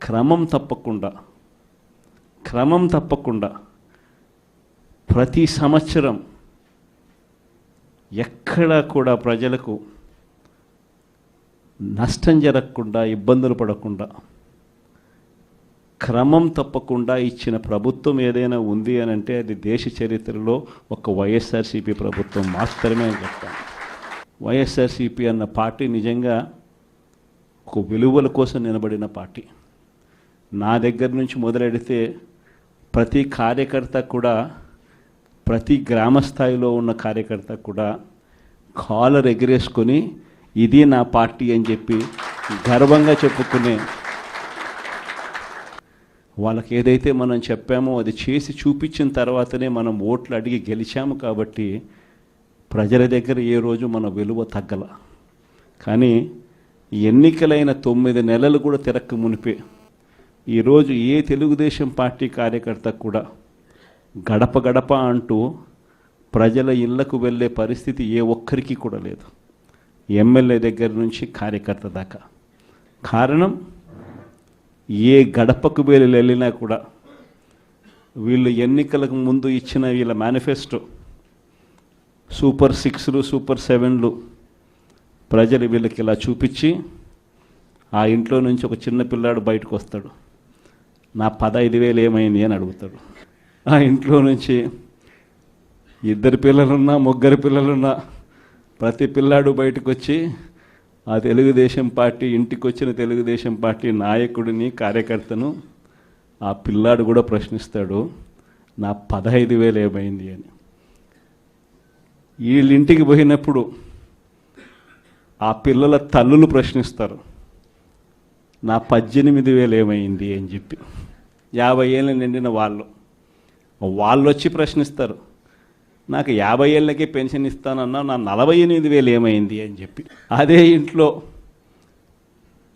క్రమం తప్పకుండా ప్రతి సంవత్సరం ఎక్కడా కూడా ప్రజలకు నష్టం జరగకుండా, ఇబ్బందులు పడకుండా క్రమం తప్పకుండా ఇచ్చిన ప్రభుత్వం ఏదైనా ఉంది అని అంటే అది దేశ చరిత్రలో ఒక వైఎస్ఆర్సీపీ ప్రభుత్వం మాత్రమే అని చెప్తాను. వైఎస్ఆర్సీపీ అన్న పార్టీ నిజంగా ఒక విలువల కోసం నిలబడిన పార్టీ. నా దగ్గర నుంచి మొదలెడితే ప్రతి కార్యకర్త కూడా, ప్రతి గ్రామ స్థాయిలో ఉన్న కార్యకర్త కూడా కాలర్ ఎగిరేసుకొని ఇది నా పార్టీ అని చెప్పి గర్వంగా చెప్పుకునే, వాళ్ళకి ఏదైతే మనం చెప్పామో అది చేసి చూపించిన తర్వాతనే మనం ఓట్లు అడిగి గెలిచాము. కాబట్టి ప్రజల దగ్గర ఏ రోజు మన విలువ తగ్గల. కానీ ఎన్నికలైన 9 నెలలు కూడా తిరక్క మునిపే ఈరోజు ఏ తెలుగుదేశం పార్టీ కార్యకర్త కూడా గడప గడప అంటూ ప్రజల ఇళ్లకు వెళ్ళే పరిస్థితి ఏ ఒక్కరికి కూడా లేదు, ఎమ్మెల్యే దగ్గర నుంచి కార్యకర్త దాకా. కారణం, ఏ గడపకు వెళ్ళినా కూడా వీళ్ళు ఎన్నికలకు ముందు ఇచ్చిన వీళ్ళ మేనిఫెస్టో సూపర్ 6లు, సూపర్ 7లు ప్రజలు వీళ్ళకి ఇలా చూపించి, ఆ ఇంట్లో నుంచి ఒక చిన్న పిల్లాడు బయటకు వస్తాడు, నా 15,000 ఏమైంది అని అడుగుతాడు. ఆ ఇంట్లో నుంచి 2 పిల్లలున్నా 3 పిల్లలున్నా ప్రతి పిల్లాడు బయటకు వచ్చి ఆ తెలుగుదేశం పార్టీ ఇంటికి వచ్చిన తెలుగుదేశం పార్టీ నాయకుడిని, కార్యకర్తను ఆ పిల్లాడు కూడా ప్రశ్నిస్తాడు, నా 15,000 ఏమైంది అని. వీళ్ళింటికి పోయినప్పుడు ఆ పిల్లల తల్లులు ప్రశ్నిస్తారు, నా 18,000 ఏమైంది అని చెప్పి. 50 ఏళ్ళు నిండిన వాళ్ళు వచ్చి ప్రశ్నిస్తారు, నాకు 50 ఏళ్ళకే పెన్షన్ ఇస్తానన్నా నా 48,000 ఏమైంది అని చెప్పి. అదే ఇంట్లో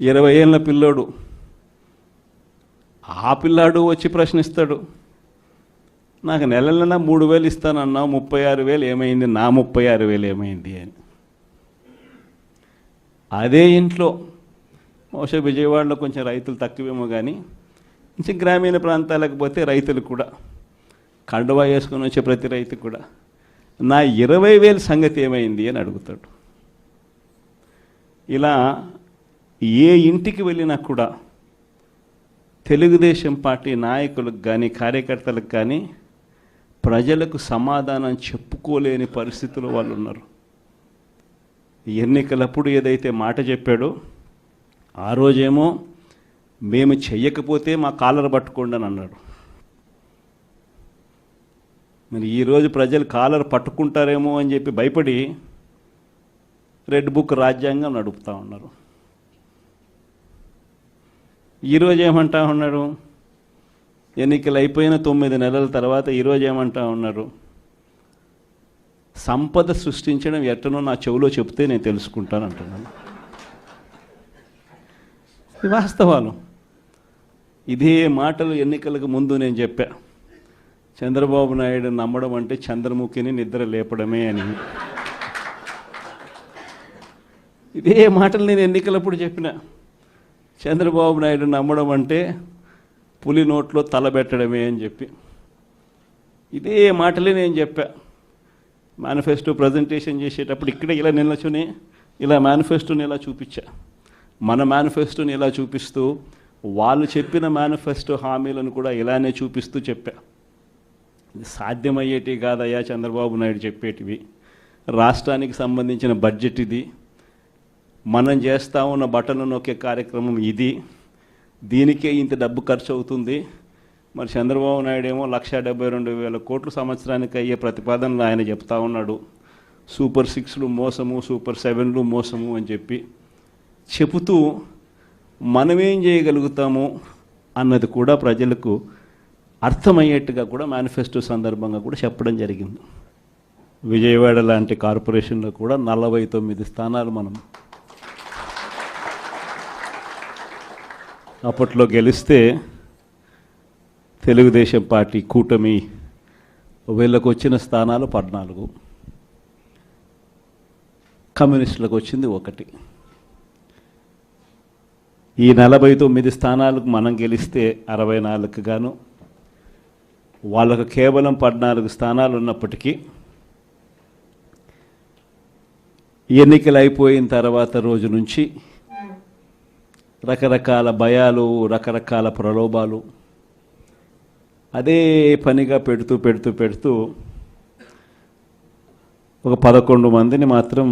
20 ఏళ్ళ పిల్లోడు, ఆ పిల్లాడు వచ్చి ప్రశ్నిస్తాడు, నాకు నెల 3,000 ఇస్తానన్నా 36,000 ఏమైంది, నా 36,000 ఏమైంది అని. అదే ఇంట్లో బహుశా విజయవాడలో కొంచెం రైతులు తక్కువేమో కానీ కొంచెం గ్రామీణ ప్రాంతాలకు పోతే రైతులు కూడా, కండువా వేసుకొని వచ్చే ప్రతి రైతు కూడా నా 20,000 సంగతి ఏమైంది అని అడుగుతాడు. ఇలా ఏ ఇంటికి వెళ్ళినా కూడా తెలుగుదేశం పార్టీ నాయకులకు కానీ, కార్యకర్తలకు కానీ ప్రజలకు సమాధానం చెప్పుకోలేని పరిస్థితుల్లో వాళ్ళు ఉన్నారు. ఎన్నికలప్పుడు ఏదైతే మాట చెప్పాడో ఆ రోజేమో మేము చెయ్యకపోతే మా కాలర్ పట్టుకోండి అని అన్నాడు. మరి ఈరోజు ప్రజలు కాలర్ పట్టుకుంటారేమో అని చెప్పి భయపడి రెడ్ బుక్ రాజ్యాంగం నడుపుతూ ఉన్నారు. ఈరోజు ఏమంటా ఉన్నారు, ఎన్నికలు అయిపోయిన 9 నెలల తర్వాత ఈరోజు ఏమంటా ఉన్నారు, సంపద సృష్టించడం ఎట్టనో నా చెవిలో చెప్తే నేను తెలుసుకుంటాను అంటున్నాను. ఇది వాస్తవాలు. ఇదే మాటలు ఎన్నికలకు ముందు నేను చెప్పా, చంద్రబాబు నాయుడు నమ్మడం అంటే చంద్రముఖిని నిద్ర లేపడమే అని. ఇదే మాటలు నేను ఎన్నికలప్పుడు చెప్పిన, చంద్రబాబు నాయుడు నమ్మడం అంటే పులి నోట్లో తలబెట్టడమే అని చెప్పి. ఇదే మాటలే నేను చెప్పా మేనిఫెస్టో ప్రజెంటేషన్ చేసేటప్పుడు. ఇక్కడే ఇలా నిల్చుని ఇలా మేనిఫెస్టోని ఇలా చూపించా. మన మేనిఫెస్టోని ఇలా చూపిస్తూ వాళ్ళు చెప్పిన మేనిఫెస్టో హామీలను కూడా ఇలానే చూపిస్తూ చెప్పా. సాధ్యమయ్యేటివి కాదయ్యా చంద్రబాబు నాయుడు చెప్పేటివి. రాష్ట్రానికి సంబంధించిన బడ్జెట్ ఇది, మనం చేస్తూ ఉన్న బటన్లు నొక్కే కార్యక్రమం ఇది, దీనికే ఇంత డబ్బు ఖర్చు అవుతుంది. మరి చంద్రబాబు నాయుడు ఏమో 1,72,000 కోట్లు సంవత్సరానికి అయ్యే ప్రతిపాదనలు ఆయన చెప్తా ఉన్నాడు. సూపర్ 6లు మోసము, సూపర్ 7లు మోసము అని చెప్పి చెబుతూ మనమేం చేయగలుగుతాము అన్నది కూడా ప్రజలకు అర్థమయ్యేట్టుగా కూడా మేనిఫెస్టో సందర్భంగా కూడా చెప్పడం జరిగింది. విజయవాడ లాంటి కార్పొరేషన్లో కూడా 49 స్థానాలు మనం అప్పట్లో గెలిస్తే తెలుగుదేశం పార్టీ కూటమి వీళ్ళకు వచ్చిన స్థానాలు 14, కమ్యూనిస్టులకు వచ్చింది 1. ఈ 49 స్థానాలకు మనం గెలిస్తే 64కు గాను వాళ్ళకు కేవలం 14 స్థానాలు ఉన్నప్పటికీ ఎన్నికలు అయిపోయిన తర్వాత రోజు నుంచి రకరకాల భయాలు, రకరకాల ప్రలోభాలు అదే పనిగా పెడుతూ ఒక 11 మందిని మాత్రం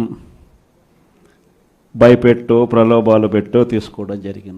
భయపెట్టో ప్రలోభాలు పెట్టో తీసుకోవడం జరిగింది.